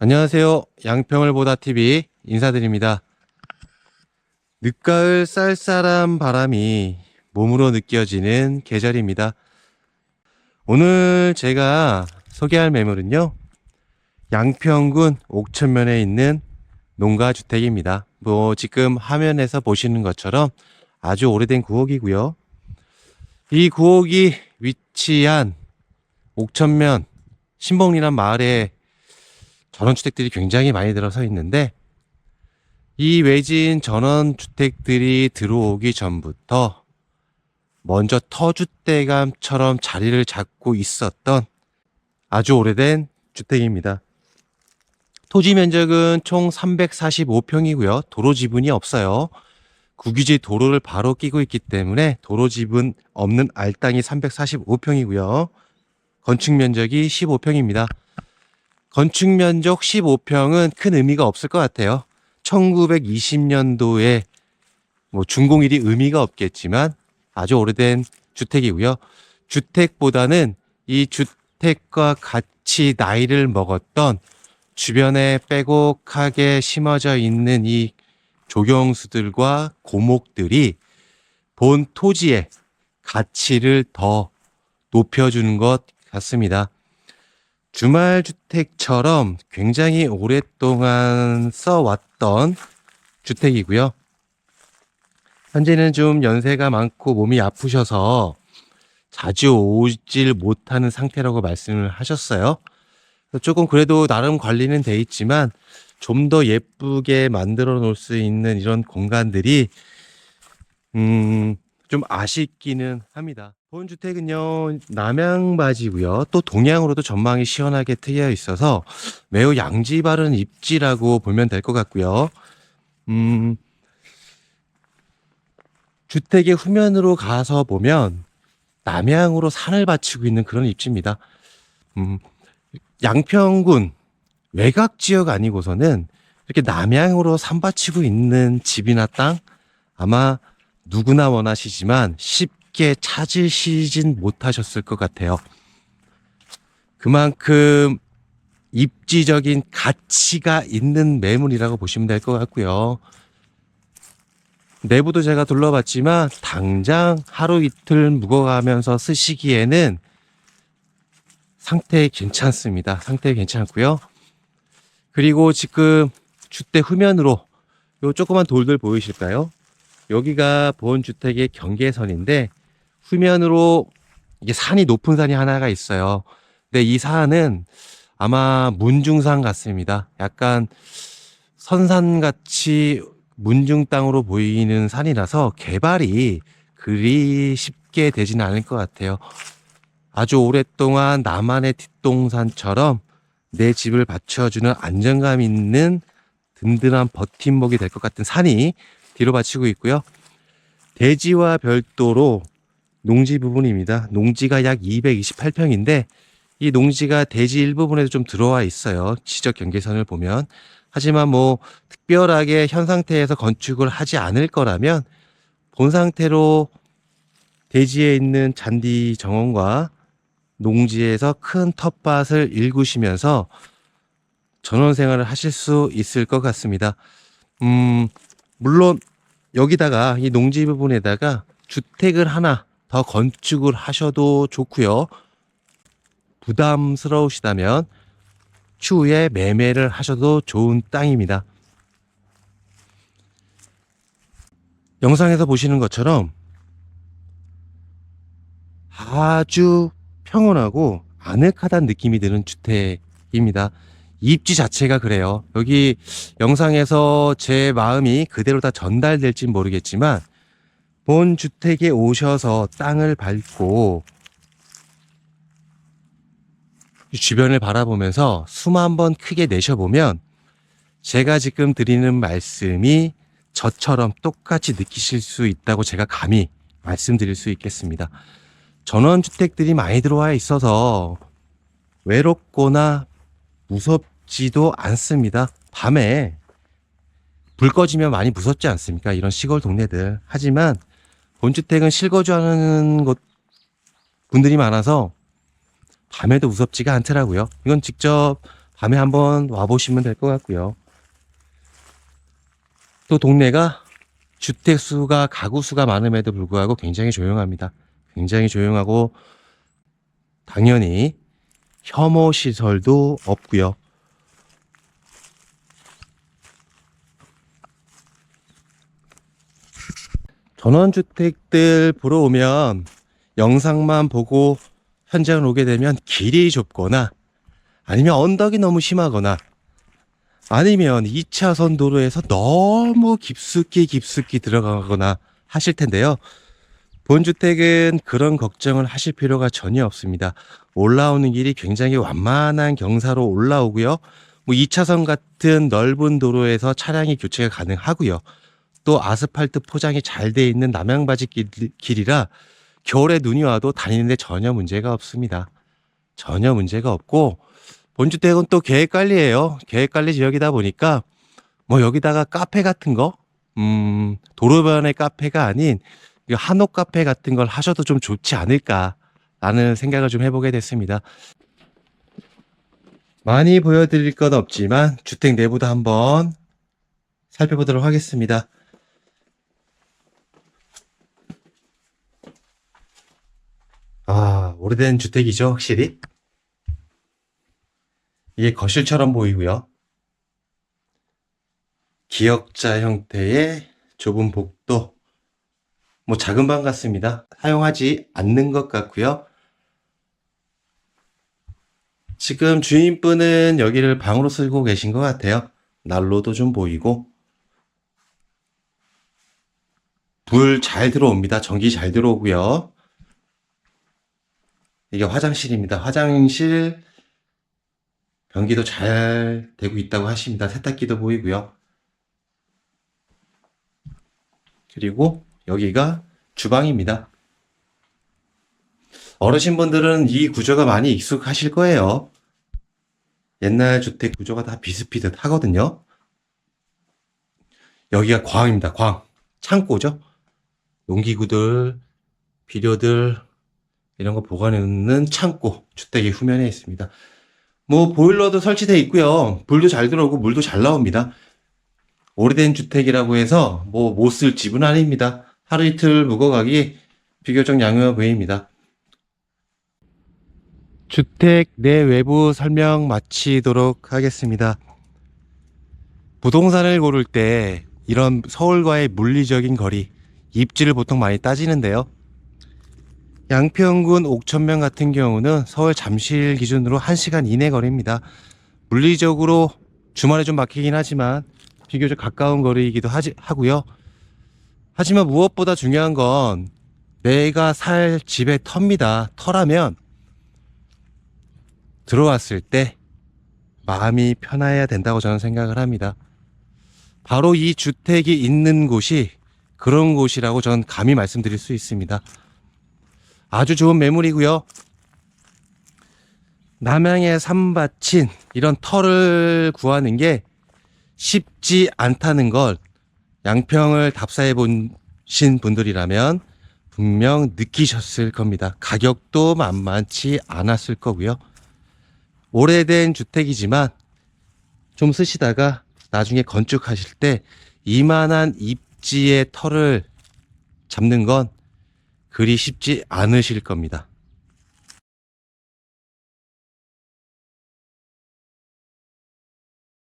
안녕하세요. 양평을 보다 TV 인사드립니다. 늦가을 쌀쌀한 바람이 몸으로 느껴지는 계절입니다. 오늘 제가 소개할 매물은요, 양평군 옥천면에 있는 농가주택입니다. 지금 화면에서 보시는 것처럼 아주 오래된 구옥이고요. 이 구옥이 위치한 옥천면 신봉리란 마을에 전원주택들이 굉장히 많이 들어서 있는데, 이 외진 전원주택들이 들어오기 전부터 먼저 터줏대감처럼 자리를 잡고 있었던 아주 오래된 주택입니다. 토지 면적은 총 345평이고요. 도로 지분이 없어요. 국유지 도로를 바로 끼고 있기 때문에 도로 지분 없는 알땅이 345평이고요. 건축 면적이 15평입니다. 건축 면적 15평은 큰 의미가 없을 것 같아요. 1920년도에 준공일이 의미가 없겠지만 아주 오래된 주택이고요. 주택보다는 이 주택과 같이 나이를 먹었던 주변에 빼곡하게 심어져 있는 이 조경수들과 고목들이 본 토지의 가치를 더 높여주는 것 같습니다. 주말주택처럼 굉장히 오랫동안 써왔던 주택이고요. 현재는 좀 연세가 많고 몸이 아프셔서 자주 오질 못하는 상태라고 말씀을 하셨어요. 조금 그래도 나름 관리는 돼 있지만 좀 더 예쁘게 만들어 놓을 수 있는 이런 공간들이 좀 아쉽기는 합니다. 본 주택은요, 남향바지고요. 또 동향으로도 전망이 시원하게 트여 있어서 매우 양지 바른 입지라고 보면 될 것 같고요. 주택의 후면으로 가서 보면 남향으로 산을 바치고 있는 그런 입지입니다. 양평군 외곽 지역 아니고서는 이렇게 남향으로 산 바치고 있는 집이나 땅, 아마 누구나 원하시지만 쉽게 찾으시진 못하셨을 것 같아요. 그만큼 입지적인 가치가 있는 매물이라고 보시면 될 것 같고요. 내부도 제가 둘러봤지만 당장 하루 이틀 묵어가면서 쓰시기에는 상태 괜찮습니다. 상태 괜찮고요. 그리고 지금 주택 후면으로 요 조그만 돌들 보이실까요? 여기가 본 주택의 경계선인데, 후면으로 이게 산이 높은 산이 하나가 있어요. 근데 이 산은 아마 문중산 같습니다. 약간 선산같이 문중 땅으로 보이는 산이라서 개발이 그리 쉽게 되지는 않을 것 같아요. 아주 오랫동안 나만의 뒷동산처럼 내 집을 받쳐주는 안정감 있는 든든한 버팀목이 될 것 같은 산이 뒤로 받치고 있고요. 대지와 별도로 농지 부분입니다. 농지가 약 228평인데 이 농지가 대지 일부분에도 좀 들어와 있어요. 지적 경계선을 보면. 하지만 특별하게 현 상태에서 건축을 하지 않을 거라면 본 상태로 대지에 있는 잔디 정원과 농지에서 큰 텃밭을 일구시면서 전원 생활을 하실 수 있을 것 같습니다. 물론 여기다가 이 농지 부분에다가 주택을 하나 더 건축을 하셔도 좋고요. 부담스러우시다면 추후에 매매를 하셔도 좋은 땅입니다. 영상에서 보시는 것처럼 아주 평온하고 아늑하다는 느낌이 드는 주택입니다. 입지 자체가 그래요. 여기 영상에서 제 마음이 그대로 다 전달될진 모르겠지만 본 주택에 오셔서 땅을 밟고 주변을 바라보면서 숨 한번 크게 내쉬어보면 제가 지금 드리는 말씀이 저처럼 똑같이 느끼실 수 있다고 제가 감히 말씀드릴 수 있겠습니다. 전원주택들이 많이 들어와 있어서 외롭거나 무섭지도 않습니다. 밤에 불 꺼지면 많이 무섭지 않습니까? 이런 시골 동네들. 하지만 본주택은 실거주하는 분들이 많아서 밤에도 무섭지가 않더라고요. 이건 직접 밤에 한번 와보시면 될 것 같고요. 또 동네가 주택수가 가구수가 많음에도 불구하고 굉장히 조용합니다. 굉장히 조용하고 당연히 혐오 시설도 없고요. 전원주택들 보러 오면 영상만 보고 현장을 오게 되면 길이 좁거나 아니면 언덕이 너무 심하거나 아니면 2차선 도로에서 너무 깊숙이 들어가거나 하실 텐데요. 본주택은 그런 걱정을 하실 필요가 전혀 없습니다. 올라오는 길이 굉장히 완만한 경사로 올라오고요. 2차선 같은 넓은 도로에서 차량이 교체가 가능하고요. 또 아스팔트 포장이 잘 돼 있는 남양바지 길이라 겨울에 눈이 와도 다니는데 전혀 문제가 없습니다. 전혀 문제가 없고 본주택은 또 계획관리예요. 계획관리 지역이다 보니까 여기다가 카페 같은 거 도로변의 카페가 아닌 한옥 카페 같은 걸 하셔도 좀 좋지 않을까라는 생각을 좀 해보게 됐습니다. 많이 보여드릴 건 없지만 주택 내부도 한번 살펴보도록 하겠습니다. 오래된 주택이죠, 확실히. 이게 거실처럼 보이고요. 기역자 형태의 좁은 복도, 작은 방 같습니다. 사용하지 않는 것 같고요. 지금 주인분은 여기를 방으로 쓰고 계신 것 같아요. 난로도 좀 보이고 불 잘 들어옵니다. 전기 잘 들어오고요. 이게 화장실입니다. 화장실 변기도 잘 되고 있다고 하십니다. 세탁기도 보이고요. 그리고 여기가 주방입니다. 어르신분들은 이 구조가 많이 익숙하실 거예요. 옛날 주택 구조가 다 비슷비슷 하거든요. 여기가 광입니다. 광. 창고죠. 농기구들, 비료들 이런 거 보관해놓는 창고. 주택의 후면에 있습니다. 보일러도 설치되어 있고요. 불도 잘 들어오고 물도 잘 나옵니다. 오래된 주택이라고 해서 못 쓸 집은 아닙니다. 하루 이틀 묵어가기 비교적 양호해 보입니다. 주택 내 외부 설명 마치도록 하겠습니다. 부동산을 고를 때 이런 서울과의 물리적인 거리, 입지를 보통 많이 따지는데요. 양평군 옥천면 같은 경우는 서울 잠실 기준으로 1시간 이내 거리입니다. 물리적으로 주말에 좀 막히긴 하지만 비교적 가까운 거리이기도 하고요. 하지만 무엇보다 중요한 건 내가 살 집의 터입니다. 터라면 들어왔을 때 마음이 편해야 된다고 저는 생각을 합니다. 바로 이 주택이 있는 곳이 그런 곳이라고 저는 감히 말씀드릴 수 있습니다. 아주 좋은 매물이고요. 남양의 산밭인 이런 터를 구하는 게 쉽지 않다는 걸 양평을 답사해 보신 분들이라면 분명 느끼셨을 겁니다. 가격도 만만치 않았을 거고요. 오래된 주택이지만 좀 쓰시다가 나중에 건축하실 때 이만한 입지의 터를 잡는 건 그리 쉽지 않으실 겁니다.